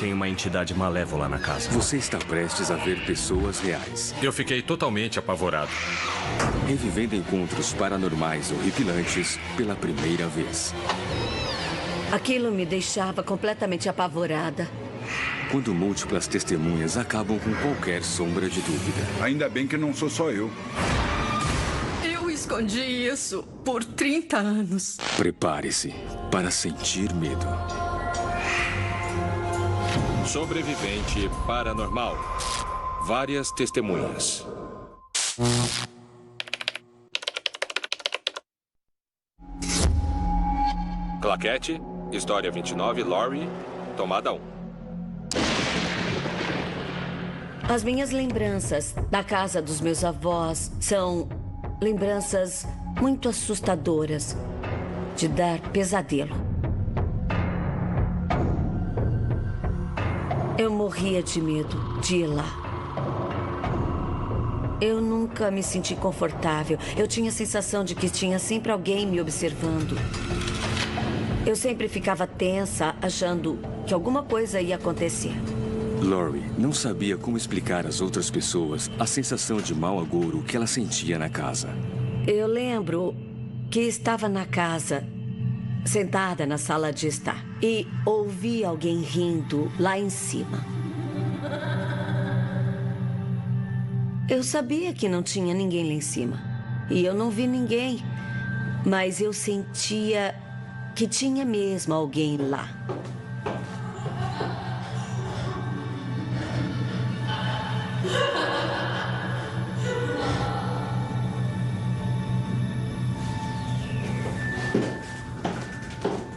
Tem uma entidade malévola na casa. Você está prestes a ver pessoas reais. Eu fiquei totalmente apavorado. Revivendo encontros paranormais horripilantes pela primeira vez. Aquilo me deixava completamente apavorada. Quando múltiplas testemunhas acabam com qualquer sombra de dúvida. Ainda bem que não sou só eu. Eu escondi isso por 30 anos. Prepare-se para sentir medo. Sobrevivente paranormal. Várias testemunhas. Claquete, História 29, Laurie, Tomada 1. As minhas lembranças da casa dos meus avós são lembranças muito assustadoras, de dar pesadelo. Eu morria de medo de ir lá. Eu nunca me senti confortável. Eu tinha a sensação de que tinha sempre alguém me observando. Eu sempre ficava tensa, achando que alguma coisa ia acontecer. Laurie não sabia como explicar às outras pessoas a sensação de mau agouro que ela sentia na casa. Eu lembro que estava na casa, sentada na sala de estar, e ouvi alguém rindo lá em cima. Eu sabia que não tinha ninguém lá em cima. E eu não vi ninguém. Mas eu sentia que tinha mesmo alguém lá.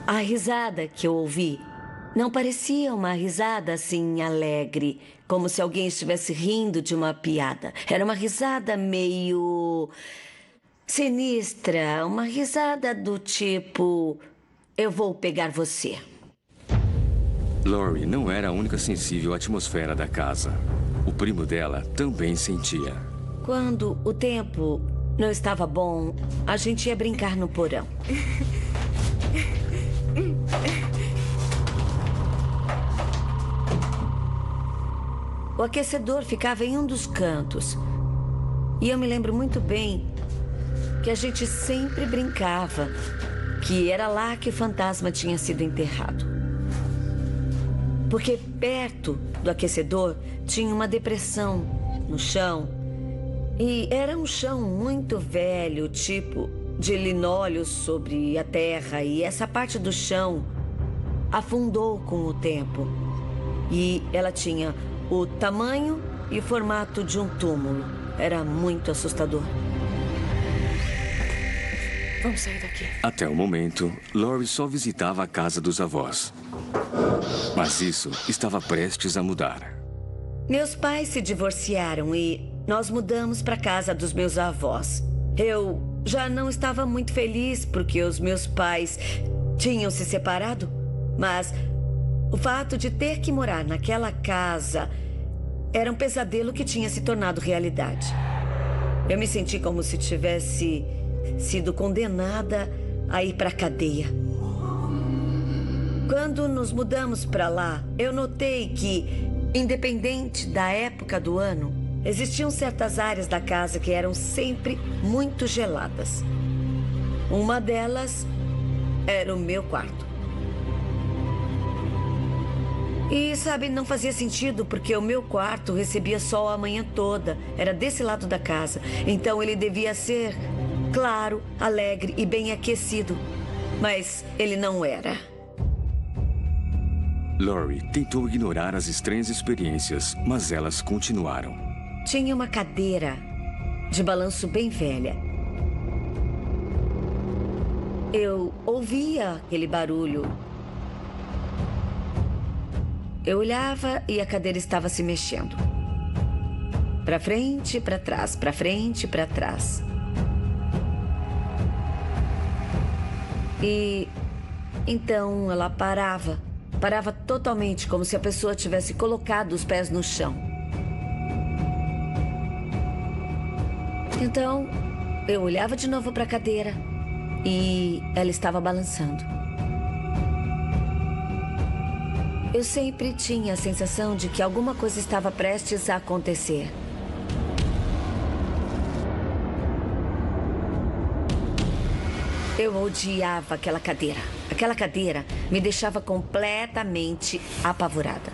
A risada que eu ouvi não parecia uma risada assim alegre, como se alguém estivesse rindo de uma piada. Era uma risada meio sinistra, uma risada do tipo: eu vou pegar você. Laurie não era a única sensível à atmosfera da casa. O primo dela também sentia. Quando o tempo não estava bom, a gente ia brincar no porão. O aquecedor ficava em um dos cantos. E eu me lembro muito bem que a gente sempre brincava que era lá que o fantasma tinha sido enterrado. Porque perto do aquecedor tinha uma depressão no chão. E era um chão muito velho, tipo de linóleo sobre a terra. E essa parte do chão afundou com o tempo. E ela tinha o tamanho e o formato de um túmulo. Era muito assustador. Vamos sair daqui. Até o momento, Laurie só visitava a casa dos avós. Mas isso estava prestes a mudar. Meus pais se divorciaram e nós mudamos para a casa dos meus avós. Eu já não estava muito feliz porque os meus pais tinham se separado, mas o fato de ter que morar naquela casa era um pesadelo que tinha se tornado realidade. Eu me senti como se tivesse sido condenada a ir para a cadeia. Quando nos mudamos para lá, eu notei que, independente da época do ano, existiam certas áreas da casa que eram sempre muito geladas. Uma delas era o meu quarto. E, sabe, não fazia sentido porque o meu quarto recebia sol a manhã toda. Era desse lado da casa. Então ele devia ser claro, alegre e bem aquecido. Mas ele não era. Laurie tentou ignorar as estranhas experiências, mas elas continuaram. Tinha uma cadeira de balanço bem velha. Eu ouvia aquele barulho. Eu olhava e a cadeira estava se mexendo. Para frente, para trás, para frente, para trás. E então ela parava. Parava totalmente, como se a pessoa tivesse colocado os pés no chão. Então, eu olhava de novo para a cadeira e ela estava balançando. eu sempre tinha a sensação de que alguma coisa estava prestes a acontecer. Eu odiava aquela cadeira. Aquela cadeira me deixava completamente apavorada.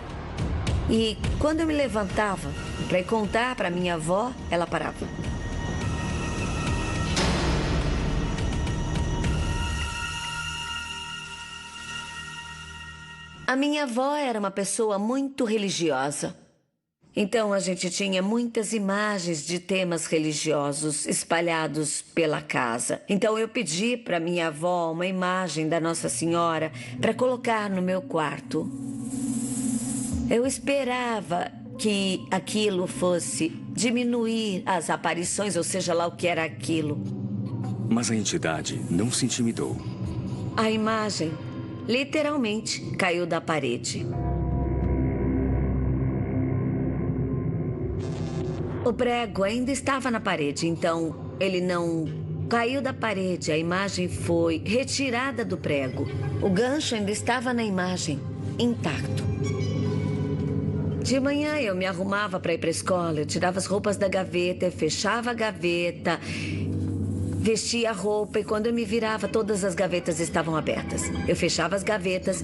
E quando eu me levantava para ir contar para minha avó, ela parava. A minha avó era uma pessoa muito religiosa. Então a gente tinha muitas imagens de temas religiosos espalhados pela casa. Então eu pedi para minha avó uma imagem da Nossa Senhora para colocar no meu quarto. Eu esperava que aquilo fosse diminuir as aparições, ou seja lá o que era aquilo. Mas a entidade não se intimidou. A imagem literalmente caiu da parede. O prego ainda estava na parede, então ele não caiu da parede. A imagem foi retirada do prego. O gancho ainda estava na imagem, intacto. De manhã eu me arrumava para ir para a escola. Eu tirava as roupas da gaveta, eu fechava a gaveta, vestia a roupa e quando eu me virava, todas as gavetas estavam abertas. Eu fechava as gavetas,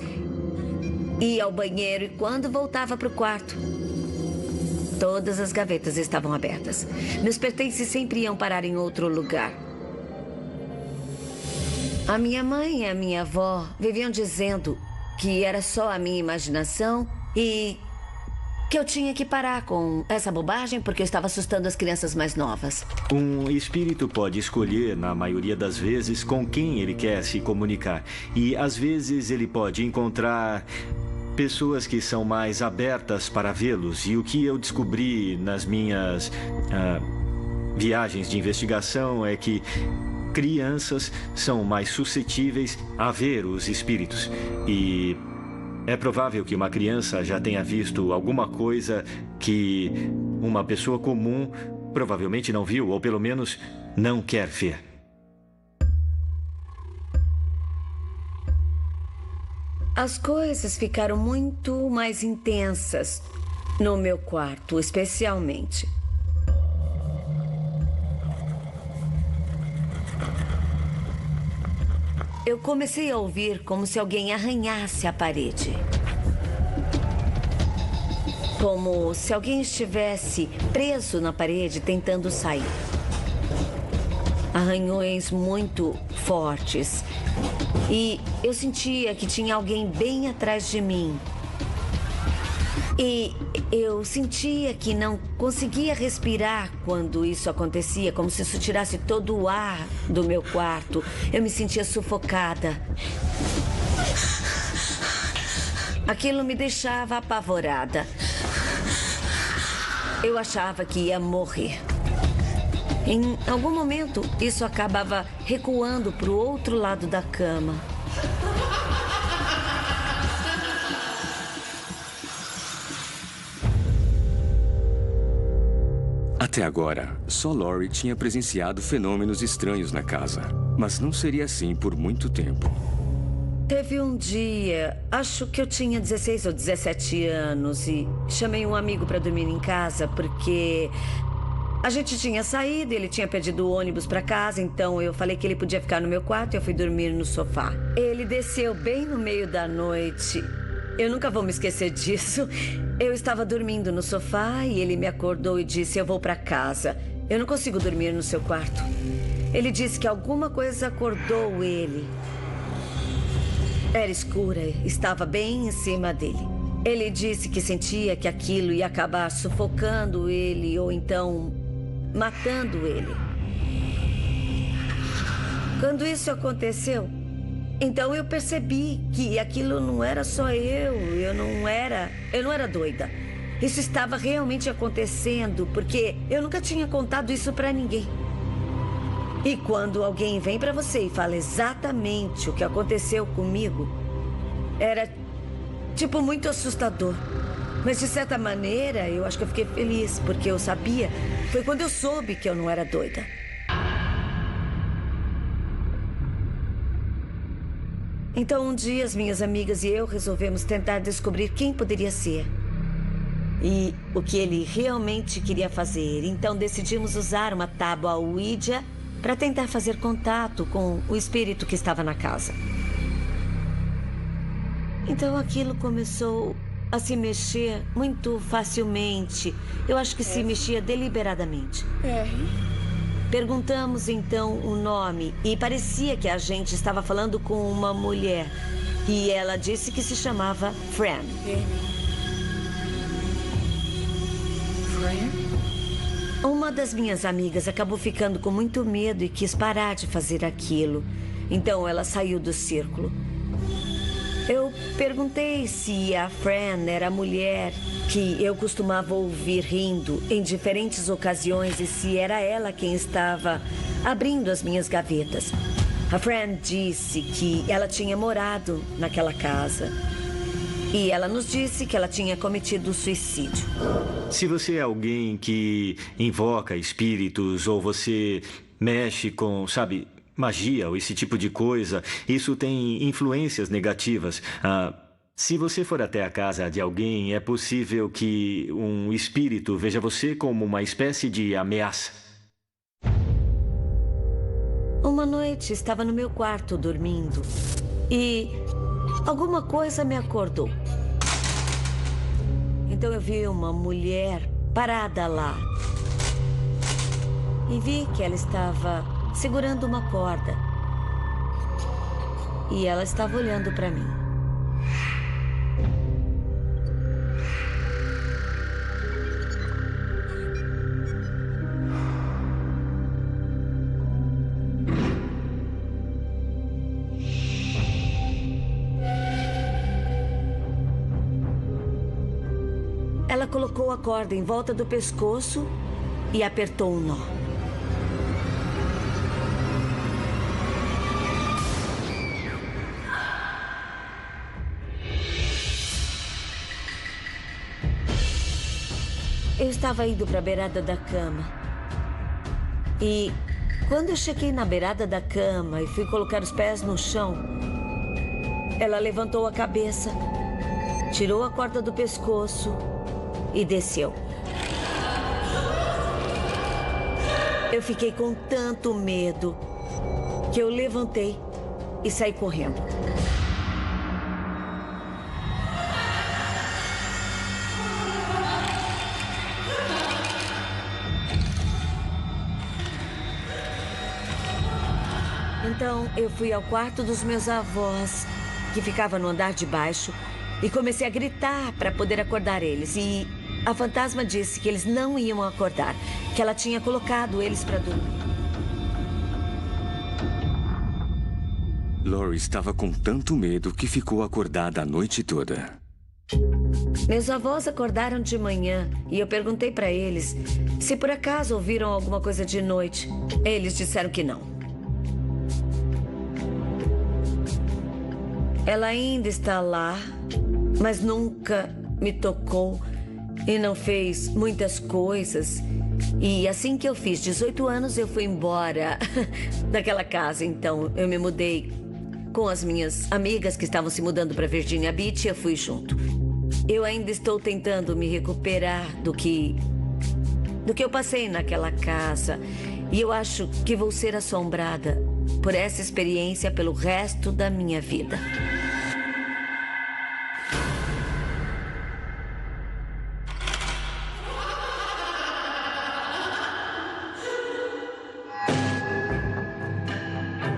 ia ao banheiro e quando voltava para o quarto, todas as gavetas estavam abertas. Meus pertences sempre iam parar em outro lugar. A minha mãe e a minha avó viviam dizendo que era só a minha imaginação e que eu tinha que parar com essa bobagem porque eu estava assustando as crianças mais novas. Um espírito pode escolher, na maioria das vezes, com quem ele quer se comunicar. E, às vezes, ele pode encontrar pessoas que são mais abertas para vê-los. E o que eu descobri nas minhas viagens de investigação é que crianças são mais suscetíveis a ver os espíritos. E é provável que uma criança já tenha visto alguma coisa que uma pessoa comum provavelmente não viu, ou pelo menos não quer ver. As coisas ficaram muito mais intensas no meu quarto, especialmente. Eu comecei a ouvir como se alguém arranhasse a parede. Como se alguém estivesse preso na parede tentando sair. Arranhões muito fortes. E eu sentia que tinha alguém bem atrás de mim. E eu sentia que não conseguia respirar quando isso acontecia, como se isso tirasse todo o ar do meu quarto. Eu me sentia sufocada. Aquilo me deixava apavorada. Eu achava que ia morrer. Em algum momento, isso acabava recuando para o outro lado da cama. Até agora, só Laurie tinha presenciado fenômenos estranhos na casa. Mas não seria assim por muito tempo. Teve um dia, acho que eu tinha 16 ou 17 anos e chamei um amigo para dormir em casa porque a gente tinha saído, ele tinha pedido o ônibus para casa, então eu falei que ele podia ficar no meu quarto e eu fui dormir no sofá. Ele desceu bem no meio da noite. Eu nunca vou me esquecer disso. Eu estava dormindo no sofá e ele me acordou e disse: eu vou para casa. Eu não consigo dormir no seu quarto. Ele disse que alguma coisa acordou ele. Era escura, estava bem em cima dele. Ele disse que sentia que aquilo ia acabar sufocando ele ou então matando ele. Quando isso aconteceu, então eu percebi que aquilo não era só eu não era doida. Isso estava realmente acontecendo, porque eu nunca tinha contado isso pra ninguém. E quando alguém vem pra você e fala exatamente o que aconteceu comigo, era, tipo, muito assustador. Mas, de certa maneira, eu acho que eu fiquei feliz, porque eu sabia. Foi quando eu soube que eu não era doida. Então, um dia, as minhas amigas e eu resolvemos tentar descobrir quem poderia ser. E o que ele realmente queria fazer. Então, decidimos usar uma tábua Ouija para tentar fazer contato com o espírito que estava na casa. Então, aquilo começou a se mexer muito facilmente. Eu acho que se mexia deliberadamente. Perguntamos, então, o nome e parecia que a gente estava falando com uma mulher. E ela disse que se chamava Fran. Uma das minhas amigas acabou ficando com muito medo e quis parar de fazer aquilo. Então ela saiu do círculo. Eu perguntei se a Fran era a mulher que eu costumava ouvir rindo em diferentes ocasiões e se era ela quem estava abrindo as minhas gavetas. A Fran disse que ela tinha morado naquela casa. E ela nos disse que ela tinha cometido suicídio. Se você é alguém que invoca espíritos ou você mexe com, sabe, magia ou esse tipo de coisa, isso tem influências negativas. Se você for até a casa de alguém, é possível que um espírito veja você como uma espécie de ameaça. Uma noite, estava no meu quarto dormindo e alguma coisa me acordou. Então eu vi uma mulher parada lá. E vi que ela estava segurando uma corda. E ela estava olhando para mim. Ela colocou a corda em volta do pescoço e apertou um nó. Eu estava indo para a beirada da cama. E quando eu cheguei na beirada da cama e fui colocar os pés no chão, ela levantou a cabeça, tirou a corda do pescoço e desceu. Eu fiquei com tanto medo que eu levantei e saí correndo. Então eu fui ao quarto dos meus avós, que ficava no andar de baixo, e comecei a gritar para poder acordar eles. E a fantasma disse que eles não iam acordar, que ela tinha colocado eles para dormir. Laurie estava com tanto medo que ficou acordada a noite toda. Meus avós acordaram de manhã e eu perguntei para eles se por acaso ouviram alguma coisa de noite. Eles disseram que não. Ela ainda está lá, mas nunca me tocou e não fez muitas coisas. E assim que eu fiz 18 anos, eu fui embora daquela casa. Então, eu me mudei com as minhas amigas que estavam se mudando para Virginia Beach e eu fui junto. Eu ainda estou tentando me recuperar do que eu passei naquela casa. E eu acho que vou ser assombrada por essa experiência pelo resto da minha vida.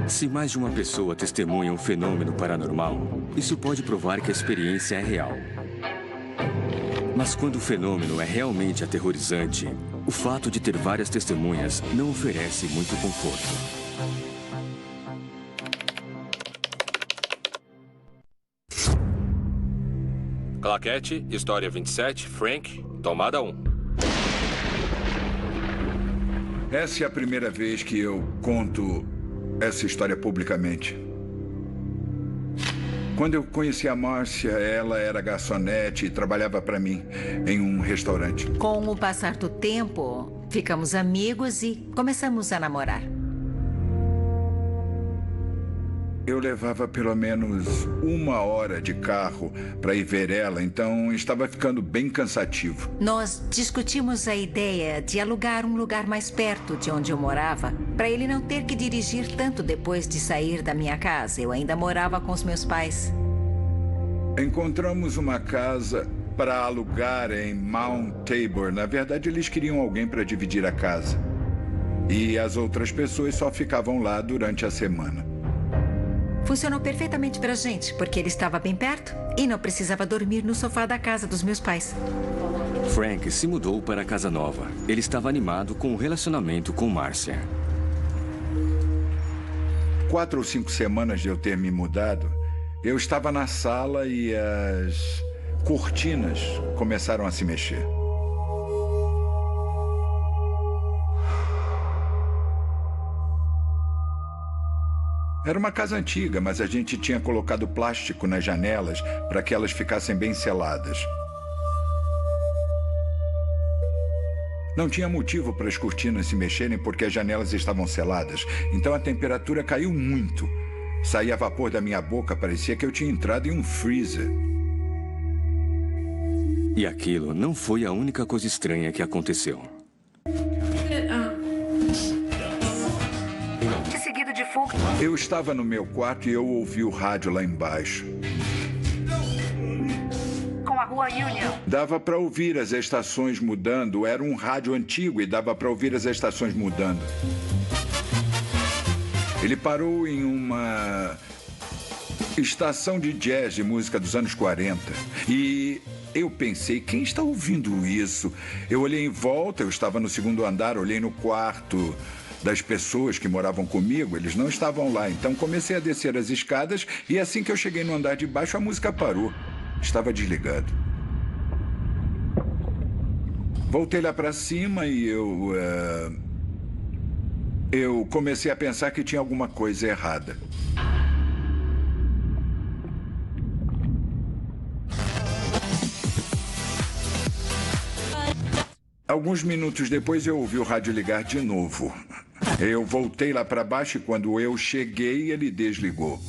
Se mais de uma pessoa testemunha um fenômeno paranormal, isso pode provar que a experiência é real. Mas quando o fenômeno é realmente aterrorizante, o fato de ter várias testemunhas não oferece muito conforto. Claquete, História 27, Frank, Tomada 1. Essa é a primeira vez que eu conto essa história publicamente. Quando eu conheci a Márcia, ela era garçonete e trabalhava para mim em um restaurante. Com o passar do tempo, ficamos amigos e começamos a namorar. eu levava pelo menos 1 hora de carro para ir ver ela, então estava ficando bem cansativo. Nós discutimos a ideia de alugar um lugar mais perto de onde eu morava, para ele não ter que dirigir tanto depois de sair da minha casa. Eu ainda morava com os meus pais. Encontramos uma casa para alugar em Mount Tabor. Na verdade, eles queriam alguém para dividir a casa. E as outras pessoas só ficavam lá durante a semana. Funcionou perfeitamente pra gente, porque ele estava bem perto e não precisava dormir no sofá da casa dos meus pais. Frank se mudou para a casa nova. Ele estava animado com o relacionamento com Márcia. 4 ou 5 semanas de eu ter me mudado, eu estava na sala e as cortinas começaram a se mexer. Era uma casa antiga, mas a gente tinha colocado plástico nas janelas para que elas ficassem bem seladas. Não tinha motivo para as cortinas se mexerem porque as janelas estavam seladas. Então a temperatura caiu muito. Saía vapor da minha boca, parecia que eu tinha entrado em um freezer. E aquilo não foi a única coisa estranha que aconteceu. Seguido de fogo. Eu estava no meu quarto e eu ouvi o rádio lá embaixo. Com a rua Union. Dava para ouvir as estações mudando. Era um rádio antigo e dava para ouvir as estações mudando. Ele parou em uma estação de jazz de música dos anos 40. E eu pensei, quem está ouvindo isso? Eu olhei em volta, eu estava no 2º andar, olhei no quarto das pessoas que moravam comigo, eles não estavam lá. Então comecei a descer as escadas e assim que eu cheguei no andar de baixo, a música parou. Estava desligado. Voltei lá para cima e eu comecei a pensar que tinha alguma coisa errada. Alguns minutos depois eu ouvi o rádio ligar de novo. Eu voltei lá para baixo e quando eu cheguei, ele desligou.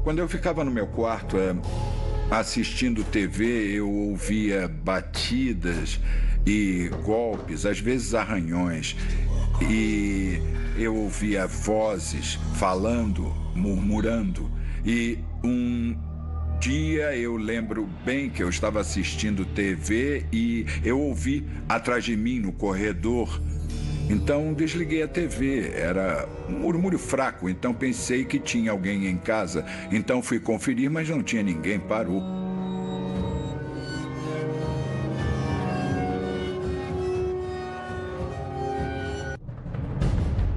Quando eu ficava no meu quarto, assistindo TV, eu ouvia batidas e golpes, às vezes arranhões. E eu ouvia vozes falando, murmurando. E um dia eu lembro bem que eu estava assistindo TV e eu ouvi atrás de mim no corredor. Então desliguei a TV. Era um murmúrio fraco, então pensei que tinha alguém em casa. Então fui conferir, mas não tinha ninguém. Parou.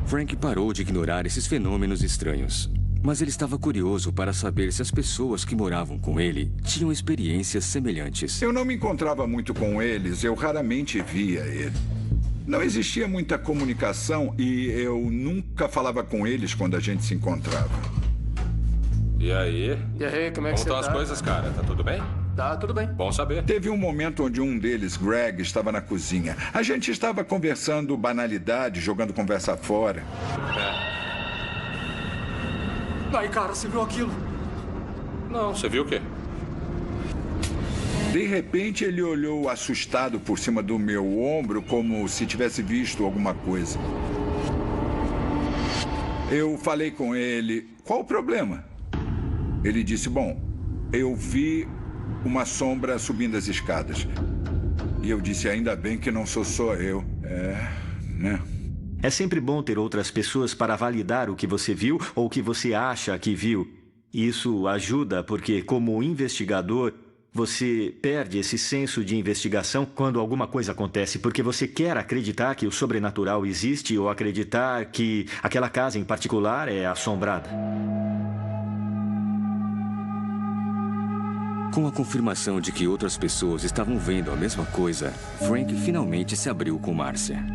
Frank parou de ignorar esses fenômenos estranhos. Mas ele estava curioso para saber se as pessoas que moravam com ele tinham experiências semelhantes. Eu não me encontrava muito com eles, eu raramente via ele. Não existia muita comunicação e eu nunca falava com eles quando a gente se encontrava. E aí? E aí, como é que você estão tá? as coisas, cara? Tá tudo bem? Tá, tudo bem. Bom saber. Teve um momento onde um deles, Greg, estava na cozinha. A gente estava conversando banalidade, jogando conversa fora. Aí, cara, você viu aquilo? Não, você viu o quê? De repente, ele olhou assustado por cima do meu ombro, como se tivesse visto alguma coisa. Eu falei com ele, qual o problema? Ele disse, bom, eu vi uma sombra subindo as escadas. E eu disse, ainda bem que não sou só eu. Né? É sempre bom ter outras pessoas para validar o que você viu ou o que você acha que viu. Isso ajuda porque, como investigador, você perde esse senso de investigação quando alguma coisa acontece, porque você quer acreditar que o sobrenatural existe ou acreditar que aquela casa em particular é assombrada. Com a confirmação de que outras pessoas estavam vendo a mesma coisa, Frank finalmente se abriu com Márcia.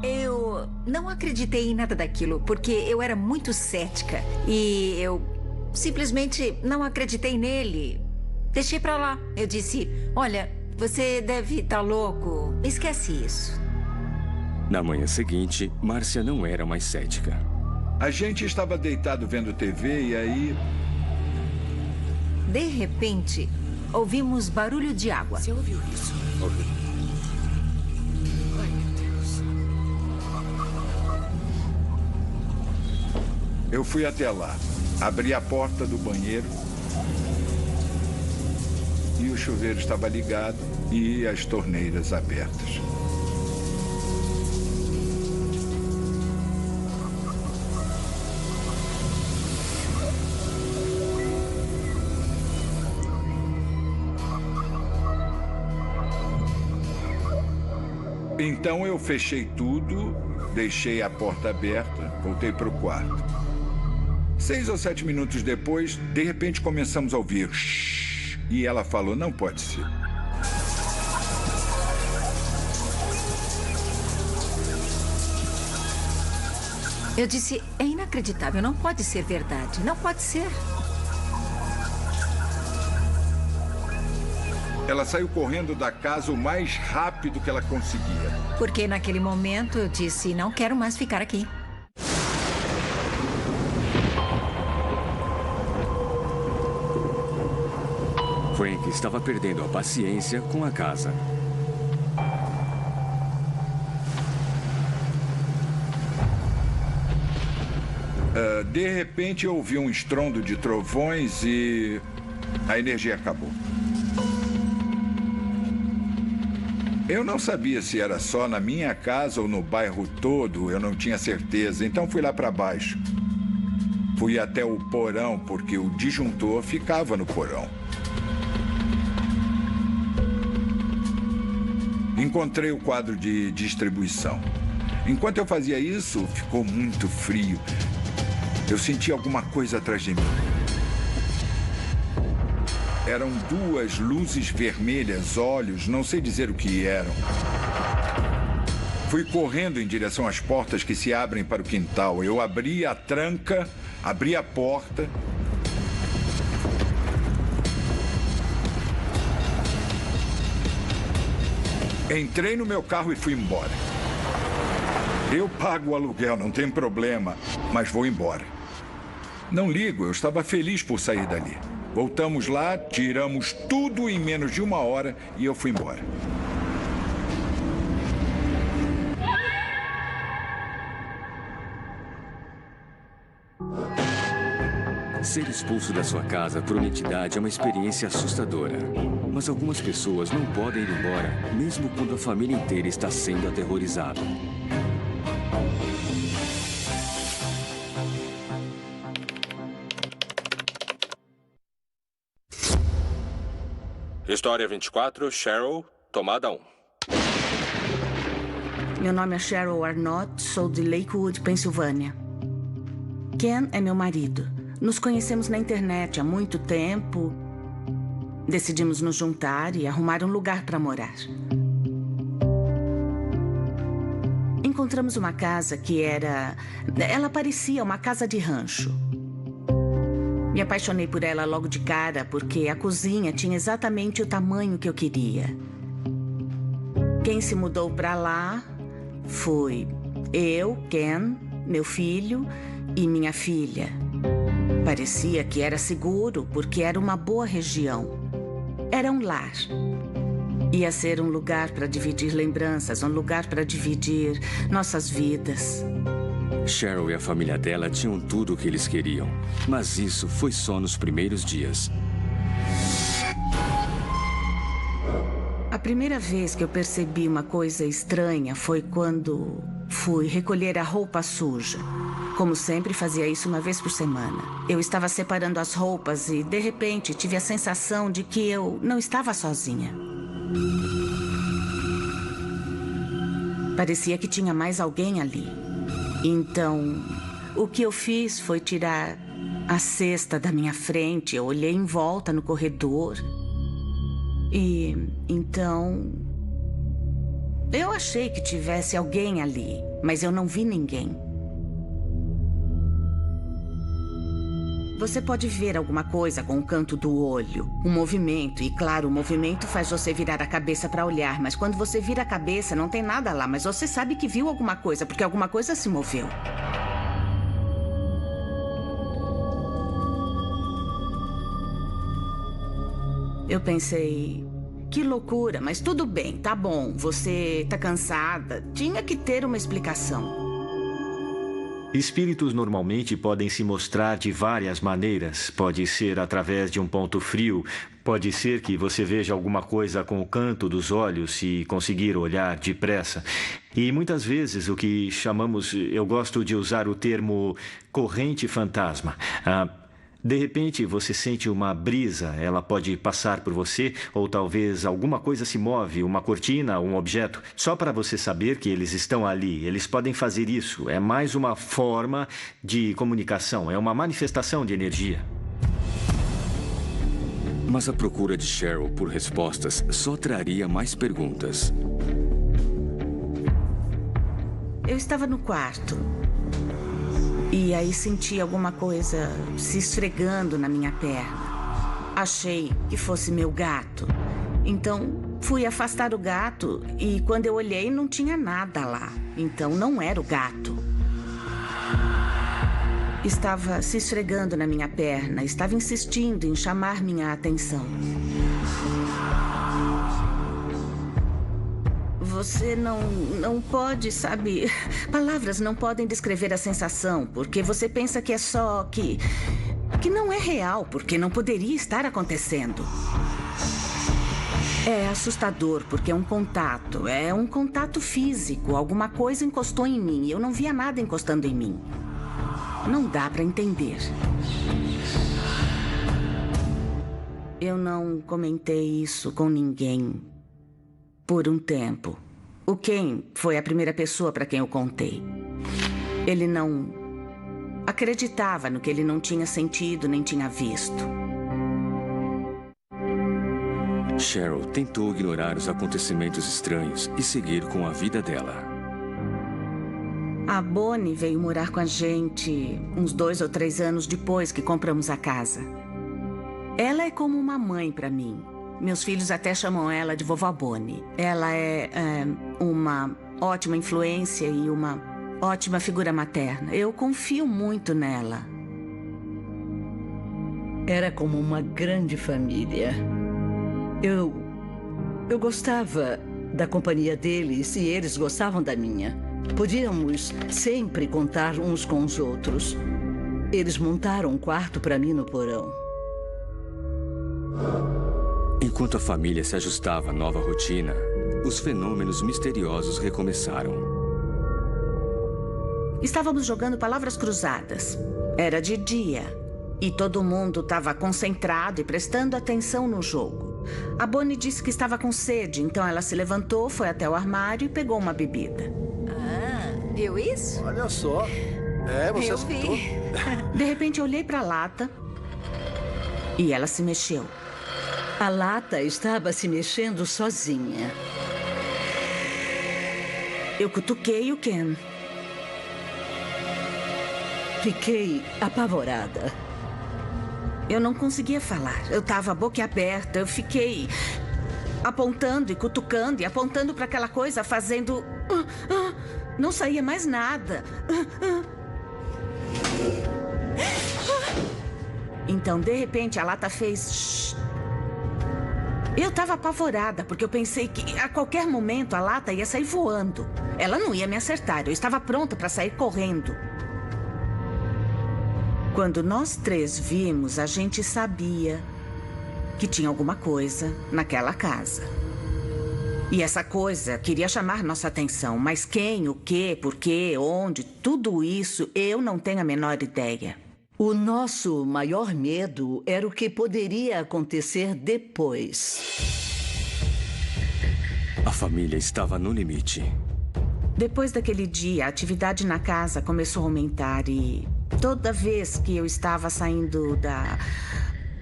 Eu não acreditei em nada daquilo, porque eu era muito cética. E eu simplesmente não acreditei nele. Deixei pra lá. Eu disse, olha, Você deve estar louco. Esquece isso. Na manhã seguinte, Márcia não era mais cética. A gente estava deitado vendo TV e aí... De repente, ouvimos barulho de água. Você ouviu isso? Ouvi. Ai, meu Deus. Eu fui até lá, abri a porta do banheiro e o chuveiro estava ligado e as torneiras abertas. Então eu fechei tudo, deixei a porta aberta, voltei para o quarto. 6 ou 7 minutos depois, de repente começamos a ouvir shhh, e ela falou, não pode ser. Eu disse, é inacreditável, não pode ser verdade, não pode ser. Ela saiu correndo da casa o mais rápido que ela conseguia. Porque naquele momento eu disse, não quero mais ficar aqui. Frank estava perdendo a paciência com a casa. De repente eu ouvi um estrondo de trovões e a energia acabou. Eu não sabia se era só na minha casa ou no bairro todo, eu não tinha certeza, então fui lá para baixo. Fui até o porão, porque o disjuntor ficava no porão. Encontrei o quadro de distribuição. Enquanto eu fazia isso, ficou muito frio. Eu senti alguma coisa atrás de mim. Eram 2 luzes vermelhas, olhos, não sei dizer o que eram. Fui correndo em direção às portas que se abrem para o quintal. Eu abri a tranca, abri a porta. Entrei no meu carro e fui embora. Eu pago o aluguel, não tem problema, mas vou embora. Não ligo, eu estava feliz por sair dali. Voltamos lá, tiramos tudo em menos de 1 hora e eu fui embora. Ser expulso da sua casa por uma entidade é uma experiência assustadora. Mas algumas pessoas não podem ir embora, mesmo quando a família inteira está sendo aterrorizada. História 24, Cheryl, tomada 1. Meu nome é Cheryl Arnott, sou de Lakewood, Pensilvânia. Ken é meu marido. Nos conhecemos na internet há muito tempo. Decidimos nos juntar e arrumar um lugar para morar. Encontramos uma casa que ela parecia uma casa de rancho. Me apaixonei por ela logo de cara porque a cozinha tinha exatamente o tamanho que eu queria. Quem se mudou para lá foi eu, Ken, meu filho e minha filha. Parecia que era seguro porque era uma boa região. Era um lar. Ia ser um lugar para dividir lembranças, um lugar para dividir nossas vidas. Cheryl e a família dela tinham tudo o que eles queriam. Mas isso foi só nos primeiros dias. A primeira vez que eu percebi uma coisa estranha foi quando fui recolher a roupa suja. Como sempre, fazia isso 1 vez por semana. Eu estava separando as roupas e, de repente, tive a sensação de que eu não estava sozinha. Parecia que tinha mais alguém ali. Então, o que eu fiz foi tirar a cesta da minha frente. Eu olhei em volta no corredor. E, então, eu achei que tivesse alguém ali, mas eu não vi ninguém. Você pode ver alguma coisa com o canto do olho, um movimento, e claro, o movimento faz você virar a cabeça para olhar, mas quando você vira a cabeça não tem nada lá, mas você sabe que viu alguma coisa, porque alguma coisa se moveu. Eu pensei, que loucura, mas tudo bem, tá bom, você tá cansada, tinha que ter uma explicação. Espíritos normalmente podem se mostrar de várias maneiras. Pode ser através de um ponto frio, pode ser que você veja alguma coisa com o canto dos olhos se conseguir olhar depressa. E muitas vezes o que chamamos, eu gosto de usar o termo corrente fantasma. De repente, você sente uma brisa, ela pode passar por você, ou talvez alguma coisa se move, uma cortina, um objeto, só para você saber que eles estão ali. Eles podem fazer isso. É mais uma forma de comunicação, é uma manifestação de energia. Mas a procura de Cheryl por respostas só traria mais perguntas. Eu estava no quarto. E aí senti alguma coisa se esfregando na minha perna. Achei que fosse meu gato. Então, fui afastar o gato e quando eu olhei não tinha nada lá. Então, não era o gato. Estava se esfregando na minha perna, estava insistindo em chamar minha atenção. Você não pode, sabe... Palavras não podem descrever a sensação, porque você pensa que é só que não é real, porque não poderia estar acontecendo. É assustador, porque é um contato físico. Alguma coisa encostou em mim e eu não via nada encostando em mim. Não dá para entender. Eu não comentei isso com ninguém por um tempo. O Ken foi a primeira pessoa para quem eu contei. Ele não acreditava no que ele não tinha sentido nem tinha visto. Cheryl tentou ignorar os acontecimentos estranhos e seguir com a vida dela. A Bonnie veio morar com a gente uns 2 ou 3 anos depois que compramos a casa. Ela é como uma mãe para mim. Meus filhos até chamam ela de vovó Bonnie. Ela é uma ótima influência e uma ótima figura materna. Eu confio muito nela. Era como uma grande família. Eu gostava da companhia deles e eles gostavam da minha. Podíamos sempre contar uns com os outros. Eles montaram um quarto para mim no porão. Enquanto a família se ajustava à nova rotina, os fenômenos misteriosos recomeçaram. Estávamos jogando palavras cruzadas. Era de dia. E todo mundo estava concentrado e prestando atenção no jogo. A Bonnie disse que estava com sede, então ela se levantou, foi até o armário e pegou uma bebida. Ah, viu isso? Olha só. Você acertou. De repente, eu olhei para a lata e ela se mexeu. A lata estava se mexendo sozinha. Eu cutuquei o Ken. Fiquei apavorada. Eu não conseguia falar. Eu estava boquiaberta. Eu fiquei apontando e cutucando e apontando para aquela coisa, fazendo... Não saía mais nada. Então, de repente, a lata fez... Eu estava apavorada, porque eu pensei que a qualquer momento a lata ia sair voando. Ela não ia me acertar, eu estava pronta para sair correndo. Quando nós 3 vimos, a gente sabia que tinha alguma coisa naquela casa. E essa coisa queria chamar nossa atenção, mas quem, o quê, por quê, onde, tudo isso eu não tenho a menor ideia. O nosso maior medo era o que poderia acontecer depois. A família estava no limite. Depois daquele dia, a atividade na casa começou a aumentar e toda vez que eu estava saindo da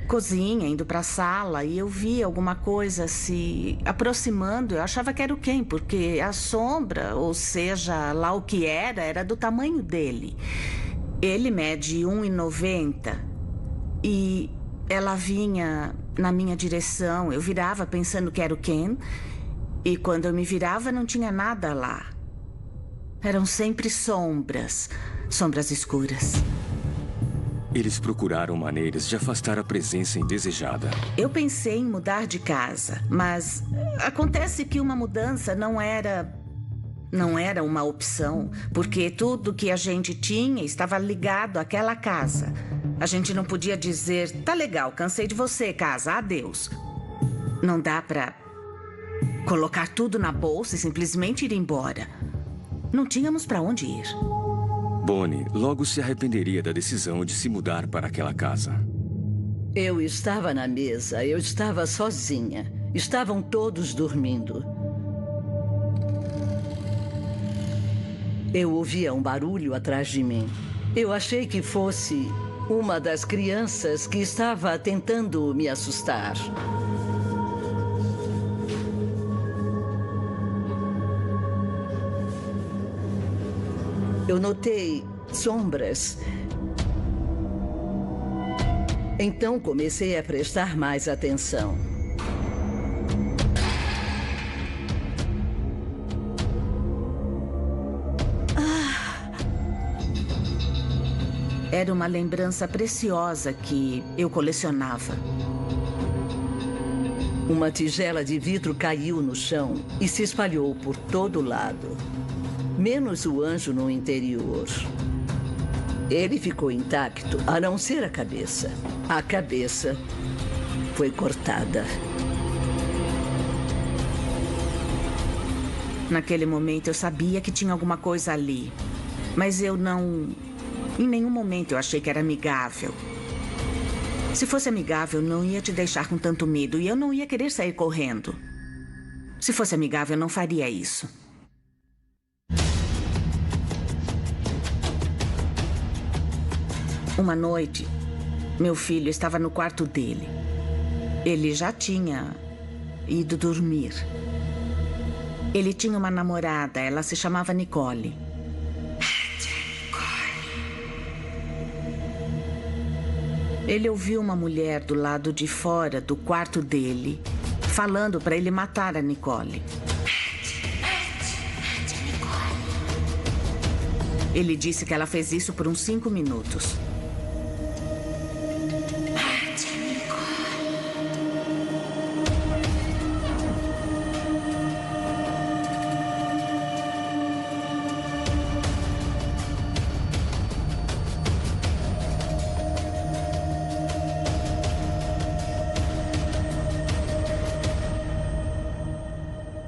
cozinha, indo para a sala e eu via alguma coisa se aproximando, eu achava que era o Ken, porque a sombra, ou seja, lá o que era do tamanho dele. Ele mede 1,90 e ela vinha na minha direção. Eu virava pensando que era o Ken, e quando eu me virava não tinha nada lá. Eram sempre sombras, sombras escuras. Eles procuraram maneiras de afastar a presença indesejada. Eu pensei em mudar de casa, mas acontece que uma mudança não era uma opção, porque tudo que a gente tinha estava ligado àquela casa. A gente não podia dizer, tá legal, cansei de você, casa, adeus. Não dá pra colocar tudo na bolsa e simplesmente ir embora. Não tínhamos pra onde ir. Bonnie logo se arrependeria da decisão de se mudar para aquela casa. Eu estava na mesa, eu estava sozinha. Estavam todos dormindo. Eu ouvia um barulho atrás de mim. Eu achei que fosse uma das crianças que estava tentando me assustar. Eu notei sombras. Então comecei a prestar mais atenção. Era uma lembrança preciosa que eu colecionava. Uma tigela de vidro caiu no chão e se espalhou por todo lado. Menos o anjo no interior. Ele ficou intacto, a não ser a cabeça. A cabeça foi cortada. Naquele momento eu sabia que tinha alguma coisa ali. Mas eu não... Em nenhum momento eu achei que era amigável. Se fosse amigável, não ia te deixar com tanto medo e eu não ia querer sair correndo. Se fosse amigável, eu não faria isso. Uma noite, meu filho estava no quarto dele. Ele já tinha ido dormir. Ele tinha uma namorada, ela se chamava Nicole. Ele ouviu uma mulher do lado de fora do quarto dele, falando para ele matar a Nicole. Ele disse que ela fez isso por uns 5 minutos.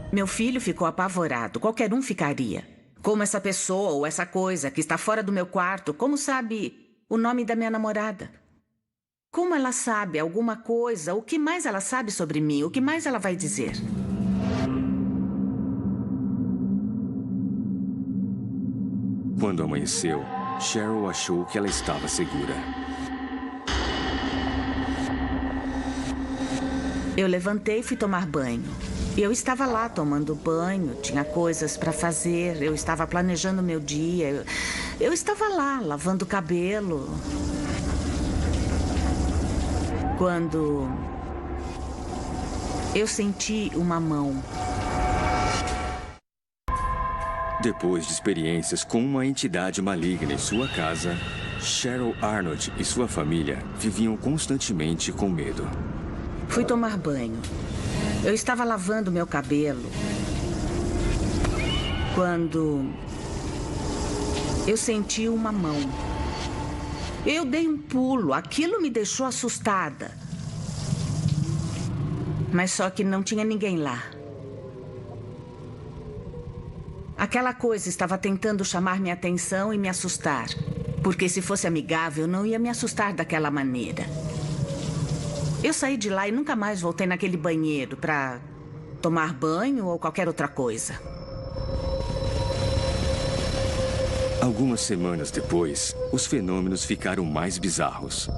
Meu filho ficou apavorado. Qualquer um ficaria. Como essa pessoa ou essa coisa que está fora do meu quarto, como sabe o nome da minha namorada? Como ela sabe alguma coisa? O que mais ela sabe sobre mim? O que mais ela vai dizer? Quando amanheceu, Cheryl achou que ela estava segura. Eu levantei e fui tomar banho. Eu estava lá tomando banho, tinha coisas para fazer, eu estava planejando meu dia. Eu estava lá, lavando o cabelo. Quando eu senti uma mão. Depois de experiências com uma entidade maligna em sua casa, Cheryl Arnold e sua família viviam constantemente com medo. Fui tomar banho. Eu estava lavando meu cabelo quando eu senti uma mão. Eu dei um pulo, aquilo me deixou assustada. Mas só que não tinha ninguém lá. Aquela coisa estava tentando chamar minha atenção e me assustar. Porque se fosse amigável, não ia me assustar daquela maneira. Eu saí de lá e nunca mais voltei naquele banheiro para tomar banho ou qualquer outra coisa. Algumas semanas depois, os fenômenos ficaram mais bizarros.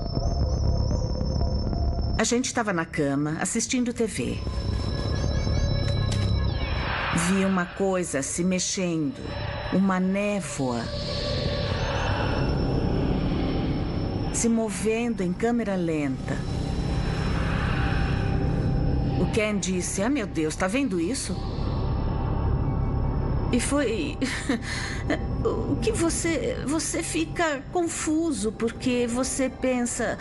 A gente estava na cama, assistindo TV. Vi uma coisa se mexendo, uma névoa. se movendo em câmera lenta. O Ken disse, meu Deus, tá vendo isso? E foi... o que você fica confuso, porque você pensa...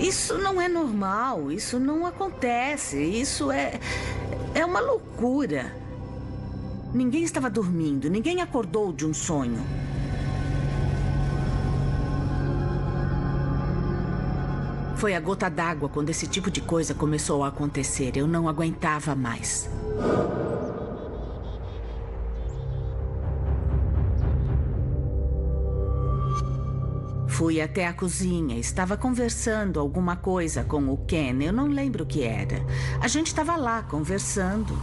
isso não é normal, isso não acontece, isso é uma loucura. Ninguém estava dormindo, ninguém acordou de um sonho. Foi a gota d'água quando esse tipo de coisa começou a acontecer. Eu não aguentava mais. Fui até a cozinha, estava conversando alguma coisa com o Ken, eu não lembro o que era. A gente estava lá conversando.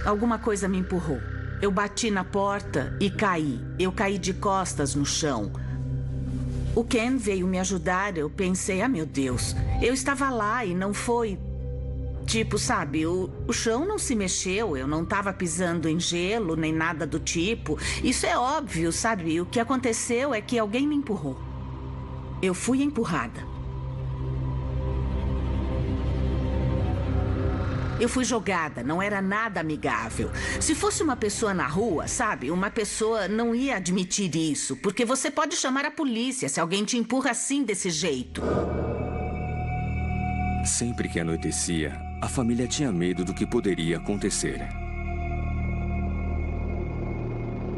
Alguma coisa me empurrou. Eu bati na porta e caí. Eu caí de costas no chão. O Ken veio me ajudar, eu pensei, meu Deus, eu estava lá e não foi... Tipo, sabe, o chão não se mexeu, eu não estava pisando em gelo, nem nada do tipo. Isso é óbvio, sabe? O que aconteceu é que alguém me empurrou. Eu fui empurrada. Eu fui jogada, não era nada amigável. Se fosse uma pessoa na rua, sabe? Uma pessoa não ia admitir isso, porque você pode chamar a polícia se alguém te empurra assim, desse jeito. Sempre que anoitecia, a família tinha medo do que poderia acontecer.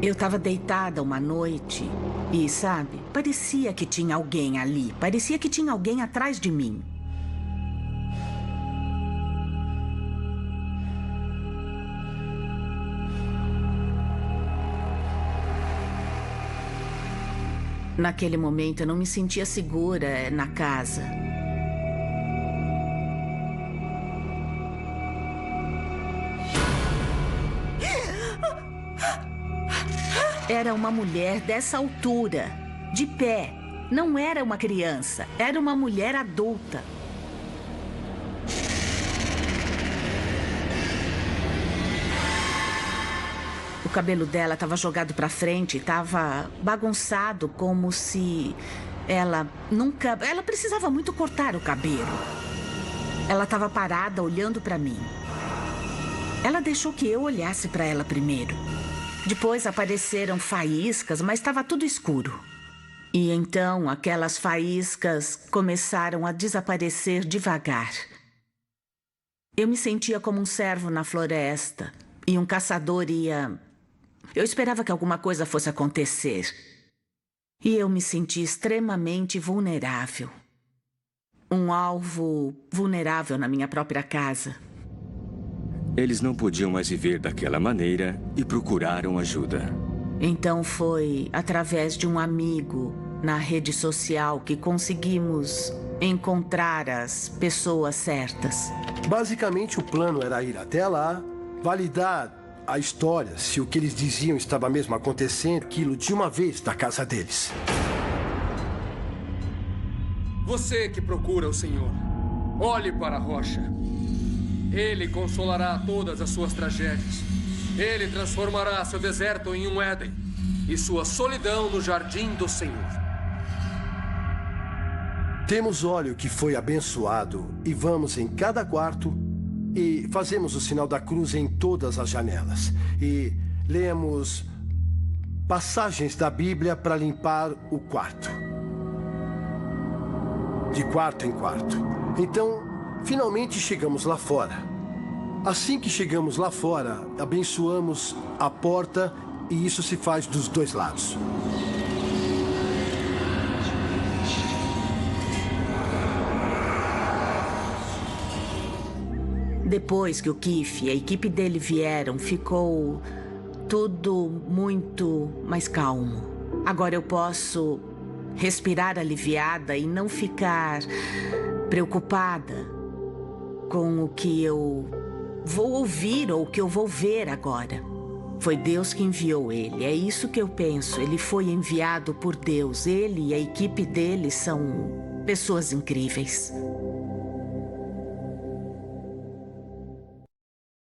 Eu estava deitada uma noite e, sabe, parecia que tinha alguém ali. Parecia que tinha alguém atrás de mim. Naquele momento, eu não me sentia segura na casa. Era uma mulher dessa altura, de pé. Não era uma criança, era uma mulher adulta. O cabelo dela estava jogado para frente, estava bagunçado, como se ela nunca... Ela precisava muito cortar o cabelo. Ela estava parada, olhando para mim. Ela deixou que eu olhasse para ela primeiro. Depois apareceram faíscas, mas estava tudo escuro. E então aquelas faíscas começaram a desaparecer devagar. Eu me sentia como um cervo na floresta e um caçador ia... Eu esperava que alguma coisa fosse acontecer. E eu me senti extremamente vulnerável. Um alvo vulnerável na minha própria casa. Eles não podiam mais viver daquela maneira e procuraram ajuda. Então foi através de um amigo na rede social que conseguimos encontrar as pessoas certas. Basicamente, o plano era ir até lá, validar a história, se o que eles diziam estava mesmo acontecendo, aquilo de uma vez da casa deles. Você que procura o Senhor, olhe para a rocha. Ele consolará todas as suas tragédias. Ele transformará seu deserto em um Éden e sua solidão no jardim do Senhor. Temos óleo que foi abençoado e vamos em cada quarto e fazemos o sinal da cruz em todas as janelas. E lemos passagens da Bíblia para limpar o quarto. De quarto em quarto. Então, finalmente chegamos lá fora. Assim que chegamos lá fora, abençoamos a porta e isso se faz dos dois lados. Depois que o Keith e a equipe dele vieram, ficou tudo muito mais calmo. Agora eu posso respirar aliviada e não ficar preocupada com o que eu vou ouvir ou o que eu vou ver agora. Foi Deus que enviou ele, é isso que eu penso. Ele foi enviado por Deus. Ele e a equipe dele são pessoas incríveis.